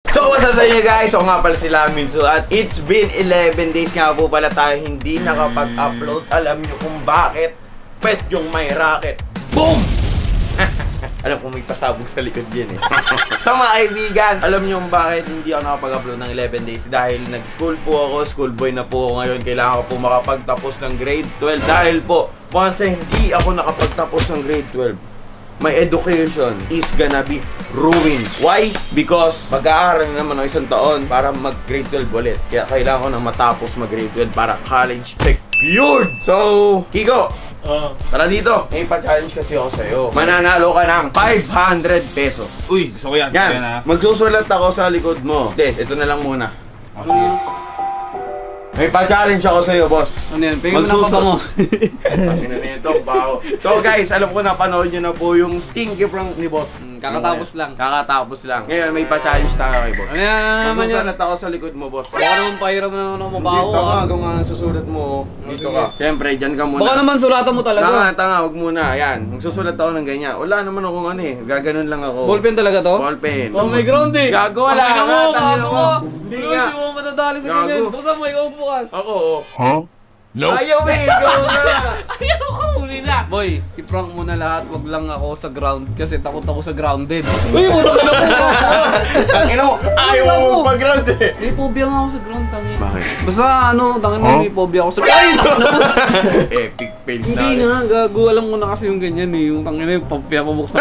So, what's up sa inyo guys? So, nga pala sila Minso at it's been 11 days nga po pala tayo hindi nakapag-upload. Alam nyo kung bakit? Pet yung may racket. Boom! Alam ko may pasabog sa likod yan eh. So mga kaibigan, alam nyo kung bakit hindi ako nakapag-upload ng 11 days? Dahil nag-school po ako, schoolboy na po ako ngayon. Kailangan ko po makapagtapos ng grade 12. Dahil po, once hindi ako nakapagtapos ng grade 12, my education is gonna be ruined. Why? Because mag-aaral naman ng isang taon para mag-grade 12 ulit. Kaya kailangan ko na matapos mag-grade 12 para college secured. So, Kiko, tara dito. May pa-challenge kasi ako sa'yo. Mananalo ka ng 500 pesos. Uy, gusto ko yan. Yan, magsusulat ako sa likod mo. Des, ito na lang muna. May pa-challenge ako sa'yo, boss. Ano yan? Pingin mo na pa mo. Pangina nito, baho. So guys, alam ko napanood nyo na po yung stinky prank ni boss. Kakatapos lang. Kakatapos lang. Ngayon, may pa-challenge tayo kay boss. Ano yan? Ano naman yan? Magsusulat ako sa likod mo, boss. Baka naman pahiram na naman ako mabaho. Dito ka, kung nga susulat mo, dito ka. Siyempre, dyan ka muna. Baka naman sulatan mo talaga. Tanga, wag muna. Ayan, magsusulat ako ng ganyan. Wala naman akong ano eh. Gaganon lang ako. Ballpen talaga to? Ballpen. Oh, may ground eh. Gago, wala Tangina ka, mo, tangina gago mo. ka. Hindi Hindi nga. mo matadali sa Gago. ganyan. Buksan mo, ikaw bukas. Ako, oh. Ayaw eh, ikaw na. Ayaw ko, huli na. Boy, i-prank mo na lahat. Wag lang ako sa ground kasi takot ako sa grounded. Uy, muna ka na po. Tangina mo, ayaw mo mag-ground eh. May phobia nga ako sa ground, tangin. Bakit? Basta ano, tangin mo, may phobia ako sa ground. Epic fail na. Hindi nga, gago. Alam mo na kasi yung ganyan eh. Yung tangin na yung phobia pabuksan.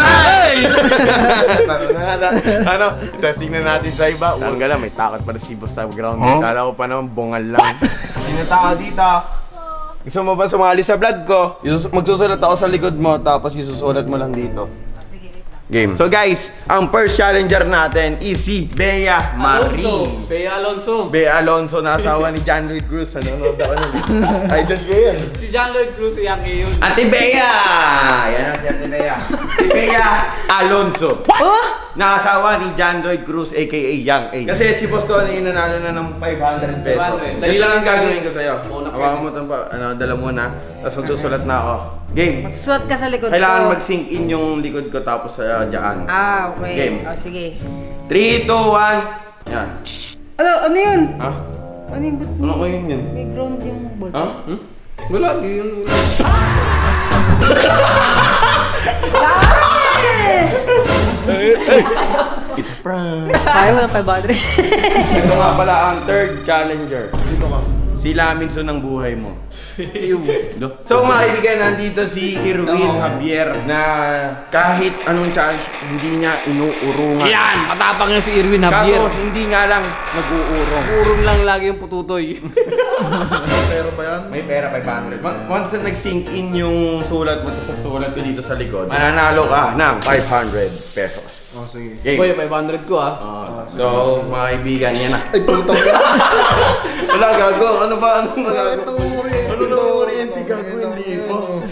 Ano, testing na natin sa iba. Huwag ka lang, may takot pa na si boss sa ground. Kala ko pa naman, bungal lang. Sino tao dito? Gusto mo ba sumali sa vlog ko? Magsusulat ako sa likod mo, tapos isusulat mo lang dito. Game. So guys, ang first challenger natin is si Bea Marie. Bea Alonso. Bea Alonso na asawa ni John Lloyd Cruz. Nanonood ako nun. Idol ko yun. Si John Lloyd Cruz, yung yun. Ate Bea! Yan ang si Ate Bea. Si Bea Alonso. Na asawa ni John Lloyd Cruz aka Young A. Kasi si Boss Tony nanalo na ng 500 pesos. 500. Dali lang ang gagawin ko sa'yo. Una, Hawakan mo itong dala muna. Tapos magsusulat na ako. Game. Magsusulat ka sa likod Kailangan ko. mag-sink in yung likod ko tapos dyan. Ah, okay. Game. Oh, sige. 3, 2, 1. Yan. Ano yun? Ha? Ano yung ba't Ano ko yun yun? may ground yung ball? Ha? Wala, yun. It's a prank. Ayaw mo ng 500. Ito nga pala ang third challenger. Dito ka. Si Laminso ng buhay mo. So mga kaibigan, nandito si Irwin Javier na kahit anong challenge, hindi niya inuurungan. Yan! Matapang yan si Irwin Kaso Javier. hindi nga lang nag-uurong. Urong lang lagi yung pututoy. Pero pa yan? May pera 500. Once na nag-sink in yung sulat mo sa sulat ko dito sa likod, mananalo ka ng 500 pesos. Oh, sige. Okay. Boy, 500 ko ah. So mga kaibigan, yan na. Ay, putang wala gago. Ano ba? Ano ba gago? Ano na oriente gago? Hindi mo.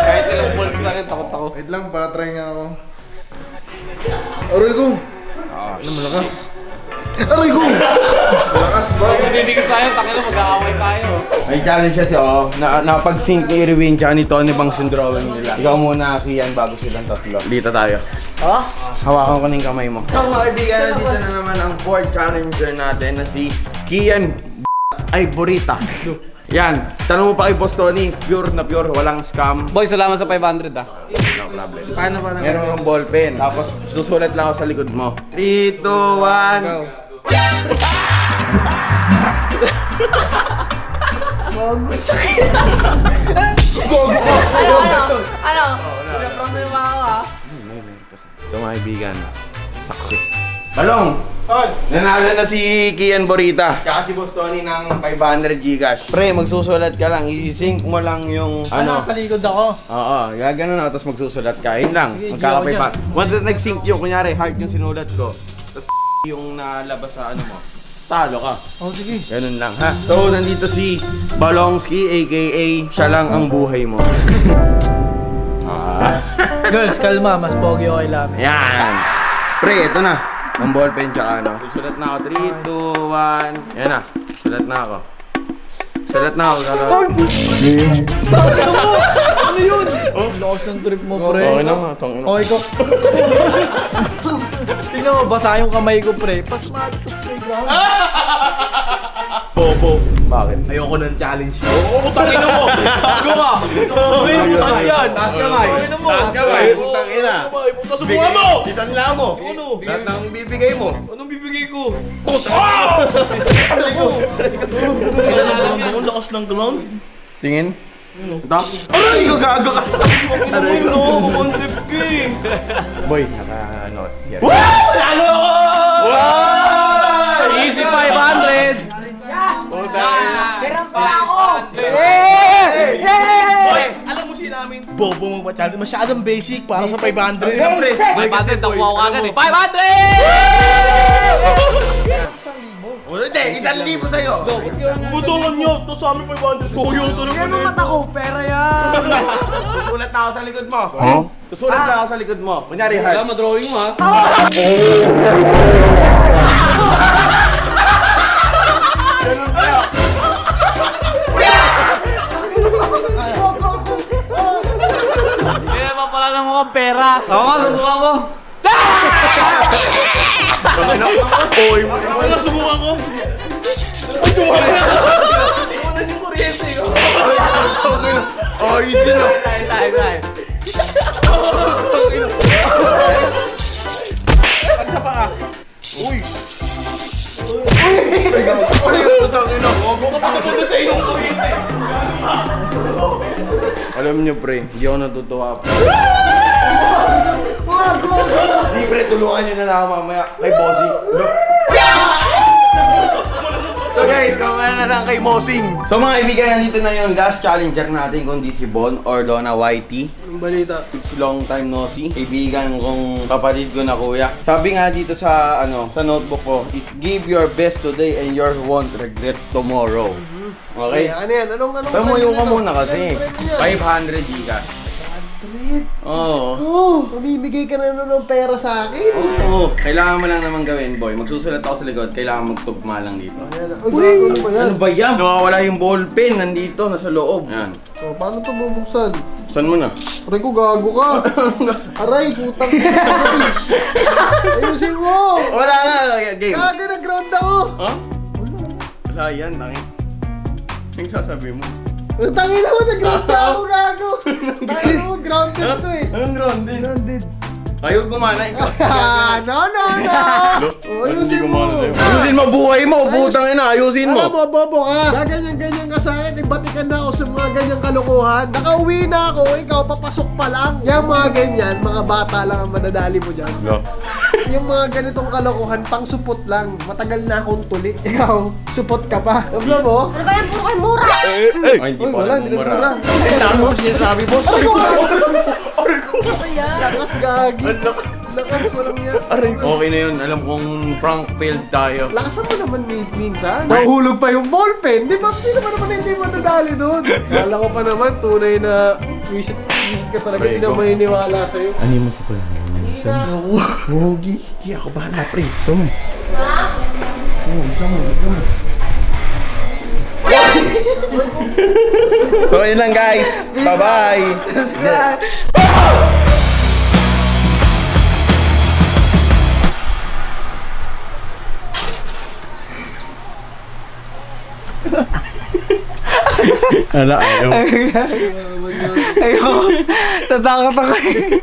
Kahit ilang volts sa akin, takot ako. Wait lang, patry nga ako. Aray ko! Ano malakas? Aray ko! Malakas ba? Pag didikit sa'yo, takin na mag-aaway tayo. May challenge siya napag-sync ni Irwin tsaka ni Tony Bangs yung drawing nila. Ikaw muna, Kian, bago silang tatlo. Dito tayo. Oh? Hawakan ko na yung kamay mo. So mga kaibigan, dito na naman ang fourth challenger natin na si Kian ay Borita. Yan, tanong mo pa kay Boss Tony, pure na pure, walang scam. Boy, salamat sa 500 ah. No problem. Paano? Meron kang ballpen, tapos susulat lang ako sa likod mo. 3, 2, 1. Bago sakit. Ano? Pinaprong mo ako ah. Ito mga kaibigan, success. Balong! Nanalo na si Kian Borita. Tsaka si Boss Tony ng 500 Gcash. Pre, magsusulat ka lang. I-sync mo lang yung ano. Paligod ako. Oo, gagano na. Tapos magsusulat ka. Yun lang. Magkakapay pa. Once na nag-sync yung, kunyari, heart yung sinulat ko. Tapos yung nalabas sa ano mo. Talo ka. Oh, sige. Ganun lang, ha? So, nandito si Balongski, a.k.a. siya lang ang buhay mo. Girls, kalma. Mas pogi ako kay Lami. Yan. Pre, ito na. Ang ballpen tsaka ano. Susulat na ako. 3, 2, 1. Yan na. Sulat na ako. Salat na ako, salat. Ano yun? Lakas ng trip mo, pre. Okay na nga, tangin. Okay ko. Tingnan mo, basa yung kamay ko, pre. Pasmado sa playground. Bobo. Bakit? Ayoko ng challenge. Oo, tangin mo! Bago ka! Uy, saan yan? Taas kamay. Tangin mo! Taas kamay, putang ina. Punta sa buha mo! Isan lang mo. Ano? Lahat ng bibigay mo. Anong bibigay ko? Ang lakas ng ground. Tingin. Aray, gago ka. Aray ko! On trip ka eh! Boy, naka-ano. Lalo ako! Easy 500! Meron pa ako! Boy, alam mo si namin. Bobo mo ba challenge? Masyadong basic para sa 500. 500 nakuha ko agad eh. 500! Hindi, 1,000 sa'yo. Butungan nyo! Ito sa amin 500. Kuyo ito naman Ano mata ko? Pera yan! Susulat na ako sa likod mo. Susulat na ako sa likod mo. Kunyari, Wala, heart. madrawing mo ha. Ganun kayo. Kaya pa pala ng mga pera. Ako nga, subukan ko. Oy, mo. Wala, subukan ko! Ayos din ah. Tayo. Pagsa pa ah. Uy. Uy, putang ina. Gogo ka pa napunta sa iyong kuryente. Alam niyo pre, hindi ako natutuwa. Hindi pre, tulungan niyo na lang ako mamaya kay Bossy. So guys, kumaya na lang kay Mossing. So mga kaibigan, nandito na yung last challenger natin, kundi si Bon or Donna Whitey. Ang balita. It's long time no see. Kaibigan kong kapatid ko na kuya. Sabi nga dito sa sa notebook ko is give your best today and you won't regret tomorrow. Okay? Ano yan? Anong Pamuyo ka muna kasi. Ay, 500 gigas. Oo. oh, mamimigay ka na ng pera sa akin. Oo. Kailangan mo lang naman gawin, boy. Magsusulat ako sa likod. Kailangan magtugma lang dito. Ayan. Uy, gago, ano ba yan? Ano ba yan? Nawawala yung ballpen. Nandito, nasa loob. Yan. Oh, paano ito bubuksan? Saan mo na? Aray ko, gago ka. Aray, putang ina. Ayusin mo. Wala nga. Game. Gago, nag-ground ako. Ha? Wala yan, tangin. Yung sasabi mo. Tangin naman, nag-ground ako, gago. Tangin mo, grounded to eh. Anong grounded? Grounded. Ayaw gumana ikaw. No. Oh, ayusin mo. Ayusin mo buhay mo, putang ina, ayusin Alam mo. mo, bobo ka. Gaganyan-ganyan ka sa akin. Ibatikan na ako sa mga ganyang kalokohan. Nakauwi na ako, ikaw papasok pa lang. Yung mga ganyan, mga bata lang ang madadali mo dyan. Yung mga ganitong kalokohan, pang supot lang. Matagal na akong tuli. Ikaw, supot ka pa. Alam mo? Ano ba yan? Puro kayo mura! Ay, hindi Uy, pa wala, alam hindi na mura. mura. Ay, dami mo sinasabi mo. Ano ba yan? Lakas gagi. Lakas, walang yan. Okay na yun, alam kong prank failed tayo. Lakasan mo naman minsan. Nahulog pa yung ballpen. Di ba? Sino ba naman hindi madadali doon? Kala ko pa naman, tunay na visit ka talaga. Hindi na maniniwala sa'yo. Ano mo sa pala? Hugi. Hindi ako bahala, pre. Ito mo. So yun lang guys. Bye-bye. Ala, ayaw. Ayoko. Tatakot ako eh.